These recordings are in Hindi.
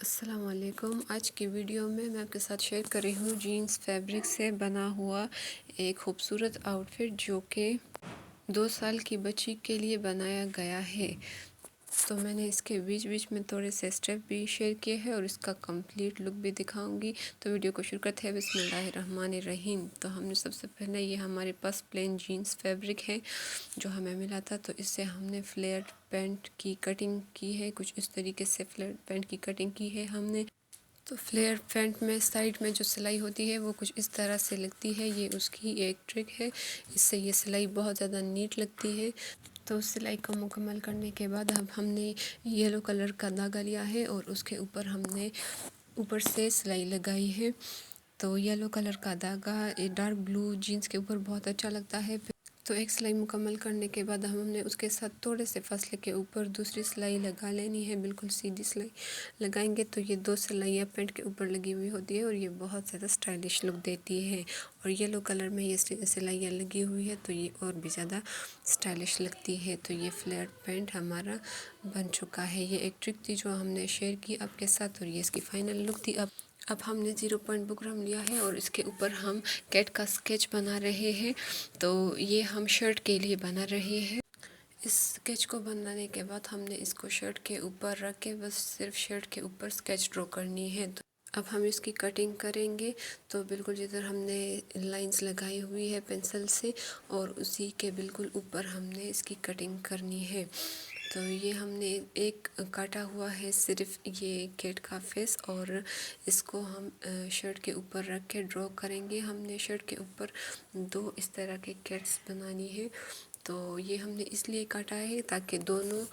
अस्सलाम वालेकुम। आज की वीडियो में मैं आपके साथ शेयर कर रही हूँ जीन्स फैब्रिक से बना हुआ एक खूबसूरत आउटफिट जो कि 2 साल की बच्ची के लिए बनाया गया है। तो मैंने इसके बीच बीच में थोड़े से स्टेप भी शेयर किए हैं और इसका कंप्लीट लुक भी दिखाऊंगी। तो वीडियो को शुरू करते हैं बिस्मिल्लाहिर्रहमानिर्रहीम। तो हमने सबसे पहले ये हमारे पास प्लेन जीन्स फैब्रिक है जो हमें मिला था, तो इससे हमने फ्लेयर पैंट की कटिंग की है। कुछ इस तरीके से फ्लेयर पैंट की कटिंग की है हमने। तो फ्लेयर पैंट में साइड में जो सिलाई होती है वो कुछ इस तरह से लगती है, ये उसकी एक ट्रिक है। इससे ये सिलाई बहुत ज़्यादा नीट लगती है। तो सिलाई को मुकम्मल करने के बाद अब हमने येलो कलर का धागा लिया है और उसके ऊपर हमने ऊपर से सिलाई लगाई है। तो येलो कलर का धागा डार्क ब्लू जीन्स के ऊपर बहुत अच्छा लगता है। तो एक सिलाई मुकम्मल करने के बाद हमने उसके साथ थोड़े से फासले के ऊपर दूसरी सिलाई लगा लेनी है। बिल्कुल सीधी सिलाई लगाएंगे तो ये 2 सिलाइयाँ पैंट के ऊपर लगी हुई होती है और ये बहुत ज़्यादा स्टाइलिश लुक देती है। और येलो कलर में ये सिलाइयाँ लगी हुई है तो ये और भी ज़्यादा स्टाइलिश लगती है। तो ये फ्लेयर पैंट हमारा बन चुका है। ये एक ट्रिक थी जो हमने शेयर की आपके साथ और ये इसकी फाइनल लुक थी। अब हमने 0 पॉइंट बुकरम लिया है और इसके ऊपर हम कैट का स्केच बना रहे हैं। तो ये हम शर्ट के लिए बना रहे हैं। इस स्केच को बनाने के बाद हमने इसको शर्ट के ऊपर रख के बस सिर्फ शर्ट के ऊपर स्केच ड्रॉ करनी है। तो अब हम इसकी कटिंग करेंगे। तो बिल्कुल जिधर हमने लाइंस लगाई हुई है पेंसिल से और उसी के बिल्कुल ऊपर हमने इसकी कटिंग करनी है। तो ये हमने एक काटा हुआ है सिर्फ ये कैट का फेस और इसको हम शर्ट के ऊपर रख के ड्रॉ करेंगे। हमने शर्ट के ऊपर 2 इस तरह के कैट्स बनानी है। तो ये हमने इसलिए काटा है ताकि दोनों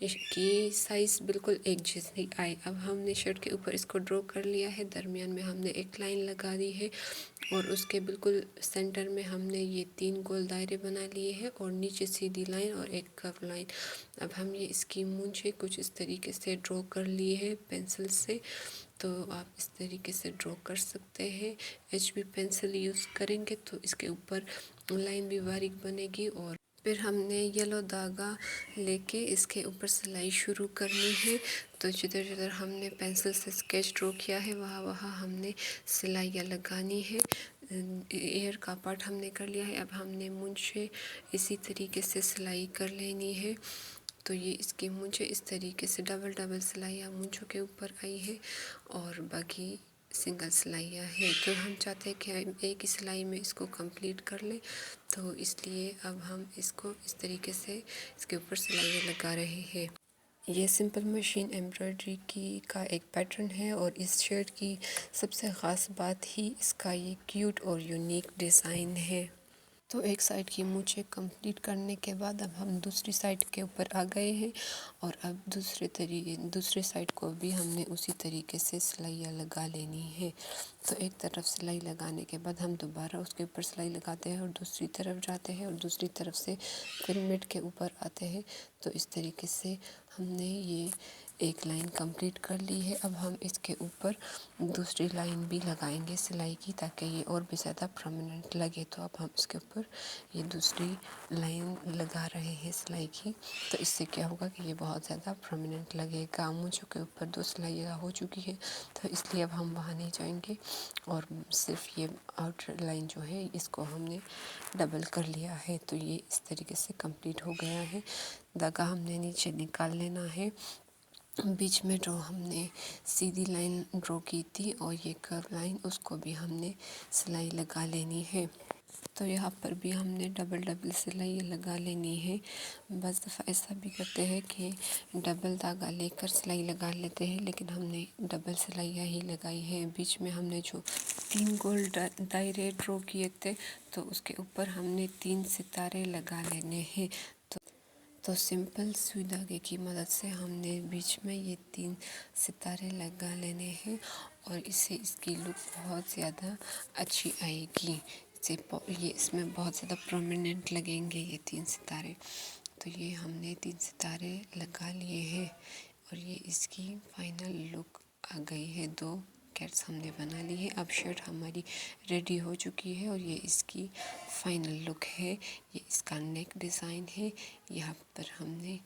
की साइज़ बिल्कुल एक जैसी आए। अब हमने शर्ट के ऊपर इसको ड्रॉ कर लिया है। दरमियान में हमने एक लाइन लगा दी है और उसके बिल्कुल सेंटर में हमने ये 3 गोल दायरे बना लिए हैं और नीचे सीधी लाइन और एक कर्व लाइन। अब हम ये इसकी मूंछें कुछ इस तरीके से ड्रॉ कर लिए हैं पेंसिल से। तो आप इस तरीके से ड्रॉ कर सकते हैं। HB पेंसिल यूज़ करेंगे तो इसके ऊपर लाइन भी बारीक बनेगी। और फिर हमने येलो धागा लेके इसके ऊपर सिलाई शुरू करनी है। तो जिधर जिधर हमने पेंसिल से स्केच ड्रॉ किया है वहाँ वहाँ हमने सिलाइयाँ लगानी है। एयर का पार्ट हमने कर लिया है। अब हमने मूंछें इसी तरीके से सिलाई कर लेनी है। तो ये इसकी मूंछें इस तरीके से डबल डबल सिलाइयाँ मूंछों के ऊपर आई है और बाकी सिंगल सिलाइयाँ है। तो हम चाहते हैं कि हम एक ही सिलाई में इसको कंप्लीट कर लें, तो इसलिए अब हम इसको इस तरीके से इसके ऊपर सिलाइयाँ लगा रहे हैं। ये सिंपल मशीन एम्ब्रॉयडरी की का एक पैटर्न है और इस शर्ट की सबसे ख़ास बात ही इसका ये क्यूट और यूनिक डिज़ाइन है। तो एक साइड की मूंछें कंप्लीट करने के बाद अब हम दूसरी साइड के ऊपर आ गए हैं और अब दूसरे साइड को भी हमने उसी तरीके से सिलाइयाँ लगा लेनी है। तो एक तरफ सिलाई लगाने के बाद हम दोबारा उसके ऊपर सिलाई लगाते हैं और दूसरी तरफ जाते हैं और दूसरी तरफ से फिर मिड के ऊपर आते हैं। तो इस तरीके से हमने ये एक लाइन कंप्लीट कर ली है। अब हम इसके ऊपर दूसरी लाइन भी लगाएंगे सिलाई की ताकि ये और भी ज़्यादा परमानेंट लगे। तो अब हम इसके ऊपर ये दूसरी लाइन लगा रहे हैं सिलाई की। तो इससे क्या होगा कि ये बहुत ज़्यादा परमानेंट लगेगा। मूंछों के ऊपर 2 सिलाइयाँ हो चुकी है तो इसलिए अब हम वहाँ नहीं जाएंगे और सिर्फ ये आउटर लाइन जो है इसको हमने डबल कर लिया है। तो ये इस तरीके से कंप्लीट हो गया है। धागा हमने नीचे निकाल लेना है। बीच में जो हमने सीधी लाइन ड्रॉ की थी और ये कर्व लाइन उसको भी हमने सिलाई लगा लेनी है। तो यहाँ पर भी हमने डबल डबल सिलाई लगा लेनी है। बस दफ़ा ऐसा भी करते हैं कि डबल धागा लेकर सिलाई लगा लेते हैं, लेकिन हमने डबल सिलाइयाँ ही लगाई है। बीच में हमने जो 3 गोल दायरे ड्रॉ किए थे तो उसके ऊपर हमने 3 सितारे लगा लेने हैं। तो सिंपल सुई धागे की मदद से हमने बीच में ये 3 सितारे लगा लेने हैं और इससे इसकी लुक बहुत ज़्यादा अच्छी आएगी। ये इसमें बहुत ज़्यादा प्रोमिनेंट लगेंगे ये 3 सितारे। तो ये हमने 3 सितारे लगा लिए हैं और ये इसकी फाइनल लुक आ गई है। 2 कैट्स हमने बना ली है। अब शर्ट हमारी रेडी हो चुकी है और ये इसकी फाइनल लुक है। ये इसका नेक डिज़ाइन है। यहाँ पर हमने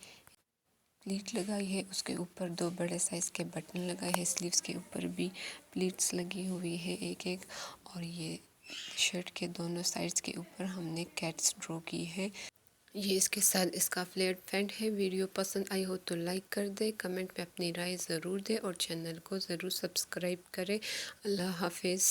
प्लीट लगाई है, उसके ऊपर 2 बड़े साइज़ के बटन लगाए हैं। स्लीव्स के ऊपर भी प्लीट्स लगी हुई है एक एक, और ये शर्ट के दोनों साइड्स के ऊपर हमने कैट्स ड्रॉ की है। ये इसके साथ इसका फ्लेयर पैंट है। वीडियो पसंद आई हो तो लाइक कर दे, कमेंट में अपनी राय ज़रूर दे और चैनल को ज़रूर सब्सक्राइब करें। अल्लाह हाफिज़।